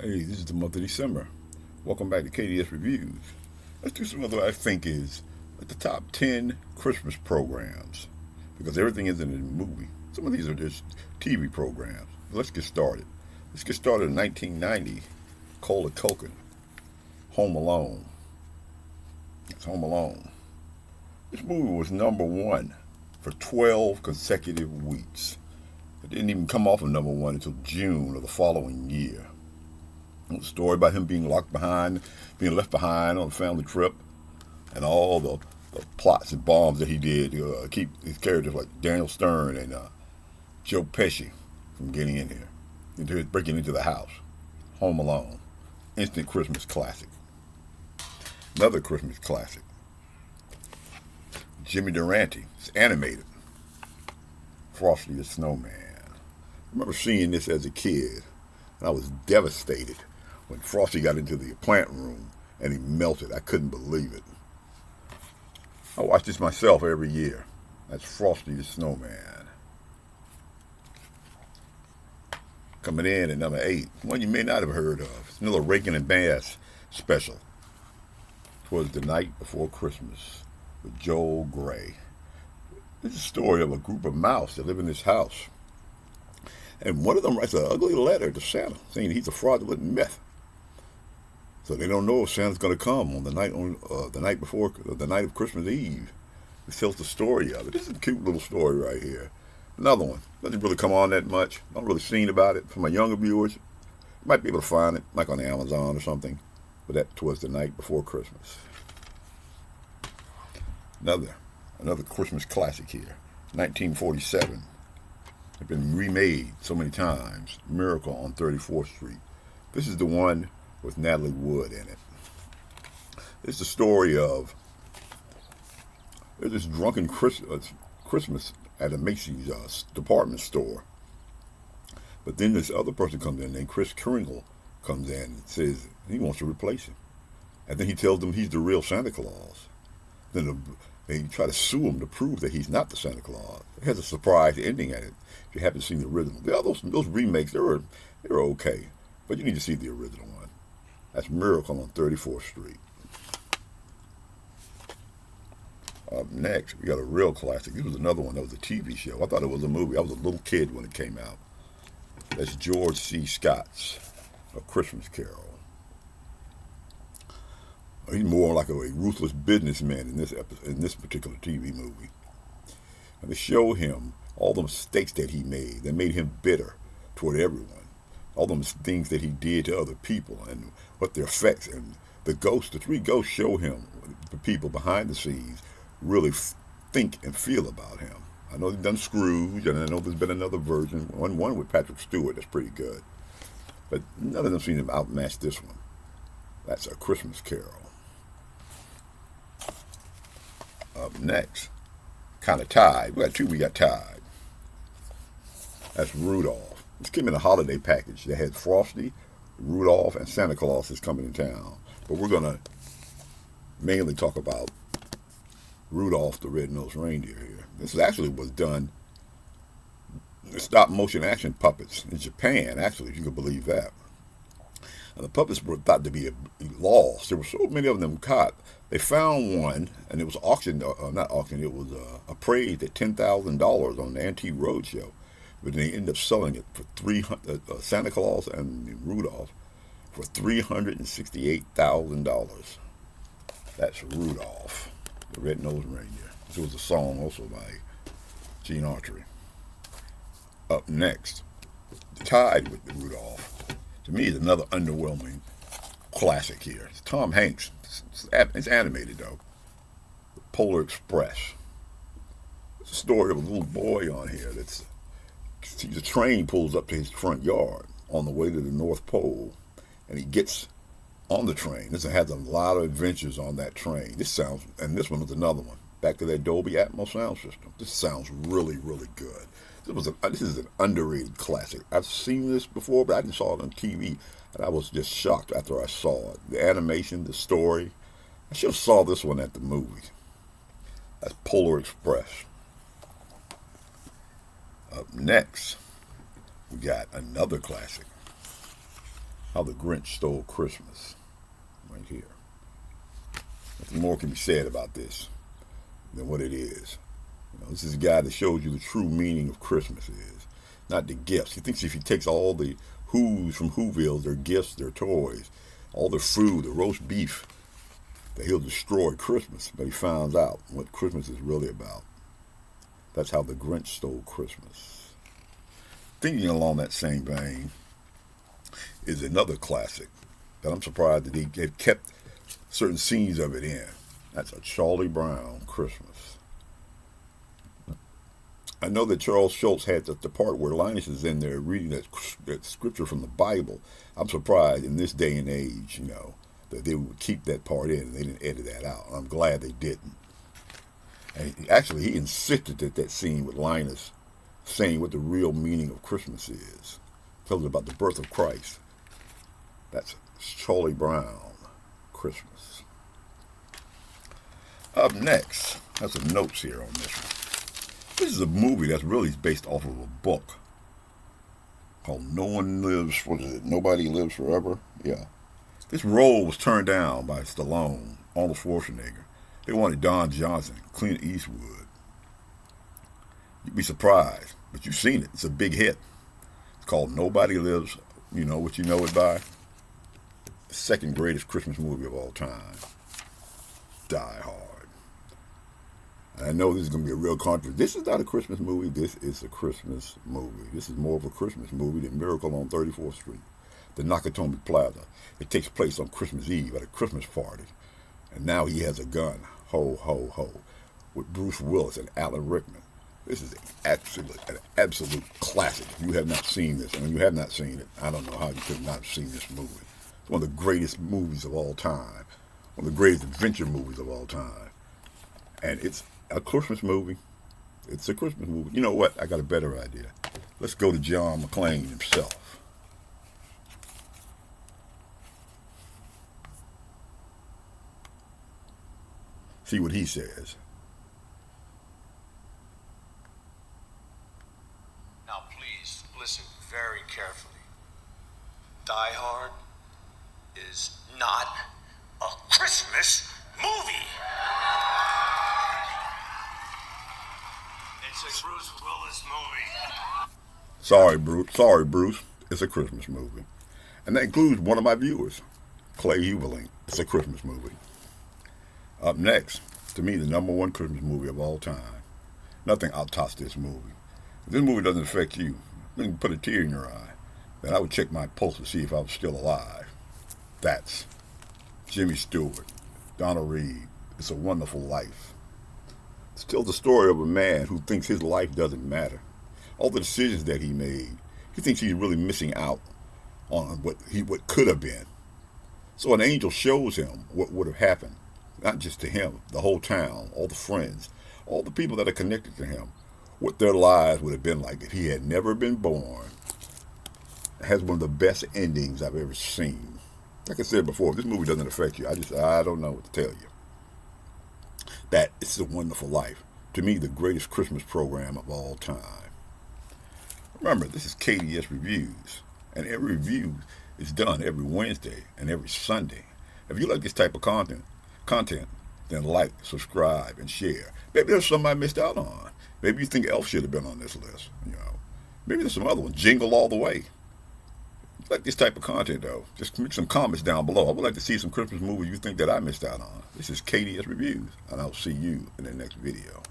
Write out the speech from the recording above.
Hey, this is the month of December. Welcome back to KDS Reviews. Let's do some of what I think is like the top 10 Christmas programs because everything isn't in a movie. Some of these are just TV programs. Let's get started. Let's get started in 1990. Cola Culkin, Home Alone. It's Home Alone. This movie was number one for 12 consecutive weeks. It didn't even come off of number one until June of the following year. A story about him being being left behind on a family trip, and all the plots and bombs that he did to keep his characters like Daniel Stern and Joe Pesci from getting in here, breaking into the house. Home Alone, instant Christmas classic. Another Christmas classic. Jimmy Durante, it's animated. Frosty the Snowman. I remember seeing this as a kid, and I was devastated when Frosty got into the plant room and he melted. I couldn't believe it. I watch this myself every year. That's Frosty the Snowman. Coming in at number 8, one you may not have heard of. It's another Rankin and Bass special. 'Twas the Night Before Christmas with Joel Grey. This is a story of a group of mouse that live in this house. And one of them writes an ugly letter to Santa saying he's a fraudulent myth. So they don't know if Santa's going to come on the night before the night of Christmas Eve. It tells the story of it. This is a cute little story right here. Another one doesn't really come on that much. Not really seen about it. For my younger viewers, you might be able to find it like on Amazon or something. But that was the Night Before Christmas. Another Christmas classic here. 1947. It's been remade so many times. Miracle on 34th Street. This is the one with Natalie Wood in it. It's the story of there's this drunken Christmas at a Macy's department store. But then this other person comes in named Kris Kringle comes in and says he wants to replace him. And then he tells them he's the real Santa Claus. Then they try to sue him to prove that he's not the Santa Claus. It has a surprise ending at it. If you haven't seen the original, those remakes, they were okay, but you need to see the original one. That's Miracle on 34th Street. Up next, we got a real classic. This was another one that was a TV show. I thought it was a movie. I was a little kid when it came out. That's George C. Scott's A Christmas Carol. He's more like a ruthless businessman in this particular TV movie. And they show him all the mistakes that he made that made him bitter toward everyone. All the things that he did to other people and what their effects. And the three ghosts show him the people behind the scenes really think and feel about him. I know they've done Scrooge, and I know there's been another version, one with Patrick Stewart that's pretty good. But none of them seem to outmatch this one. That's A Christmas Carol. Up next, kind of tied. We got tied. That's Rudolph. This came in a holiday package. They had Frosty, Rudolph, and Santa Claus is coming to town. But we're going to mainly talk about Rudolph the Red-Nosed Reindeer here. This actually was done stop-motion action puppets in Japan, actually, if you could believe that. And the puppets were thought to be lost. There were so many of them caught. They found one, and it was auctioned, not auctioned, it was appraised at $10,000 on the Antique Roadshow. But they ended up selling it for Santa Claus and Rudolph for $368,000. That's Rudolph, the Red-Nosed Reindeer. This was a song also by Gene Autry. Up next, tied with the Rudolph, to me is another underwhelming classic here. It's Tom Hanks. It's animated though. Polar Express. It's a story of a little boy on here the train pulls up to his front yard on the way to the North Pole, and he gets on the train. This has a lot of adventures on that train. This one was another one. Back to that Dolby Atmos sound system. This sounds really, really good. This is an underrated classic. I've seen this before, but I didn't saw it on TV, and I was just shocked after I saw it. The animation, the story. I should have saw this one at the movies. That's Polar Express. Up next, we got another classic. How the Grinch Stole Christmas, right here. Nothing more can be said about this than what it is. This is a guy that shows you the true meaning of Christmas is, not the gifts. He thinks if he takes all the Who's from Whoville, their gifts, their toys, all their food, the roast beef, that he'll destroy Christmas. But he finds out what Christmas is really about. That's How the Grinch Stole Christmas. Thinking along that same vein is another classic that I'm surprised that he had kept certain scenes of it in. That's A Charlie Brown Christmas. I know that Charles Schulz had the part where Linus is in there reading that scripture from the Bible. I'm surprised in this day and age, that they would keep that part in and they didn't edit that out. I'm glad they didn't. And he insisted that scene with Linus saying what the real meaning of Christmas is. Tells about the birth of Christ. That's Charlie Brown Christmas. Up next, I have some notes here on this one. This is a movie that's really based off of a book called Nobody Lives Forever? Yeah. This role was turned down by Stallone, Arnold Schwarzenegger. They wanted Don Johnson, Clint Eastwood. You'd be surprised, but you've seen it. It's a big hit. It's called Nobody Lives, you know what you know it by? The second greatest Christmas movie of all time. Die Hard. I know this is going to be a real controversy. This is not a Christmas movie. This is a Christmas movie. This is more of a Christmas movie than Miracle on 34th Street, the Nakatomi Plaza. It takes place on Christmas Eve at a Christmas party. And now he has a gun. Ho, ho, ho. With Bruce Willis and Alan Rickman. This is an absolute classic. If you have not seen this, and when you have not seen it, I don't know how you could not have seen this movie. It's one of the greatest movies of all time. One of the greatest adventure movies of all time. And it's a Christmas movie. It's a Christmas movie. You know what? I got a better idea. Let's go to John McClane himself. See what he says. Now please listen very carefully. Die Hard is not a Christmas movie. It's a Bruce Willis movie. Sorry, Bruce. It's a Christmas movie. And that includes one of my viewers, Clay Huberling. It's a Christmas movie. Up next, to me, the #1 Christmas movie of all time. Nothing outtops this movie. If this movie doesn't affect you, then put a tear in your eye, then I would check my pulse to see if I was still alive. That's Jimmy Stewart, Donna Reed. It's a Wonderful Life. It's still the story of a man who thinks his life doesn't matter. All the decisions that he made, he thinks he's really missing out on what could have been. So an angel shows him what would have happened, not just to him, the whole town, all the friends, all the people that are connected to him, what their lives would have been like if he had never been born. It has one of the best endings I've ever seen. Like I said before, if this movie doesn't affect you, I don't know what to tell you. That is A Wonderful Life. To me, the greatest Christmas program of all time. Remember, this is KDS Reviews, and every review is done every Wednesday and every Sunday. If you like this type of content, then like, subscribe, and share. Maybe there's something I missed out on. Maybe you think Elf should have been on this list. Maybe there's some other one. Jingle All the Way. If you like this type of content, though, just make some comments down below. I would like to see some Christmas movies you think that I missed out on. This is KDS Reviews, and I'll see you in the next video.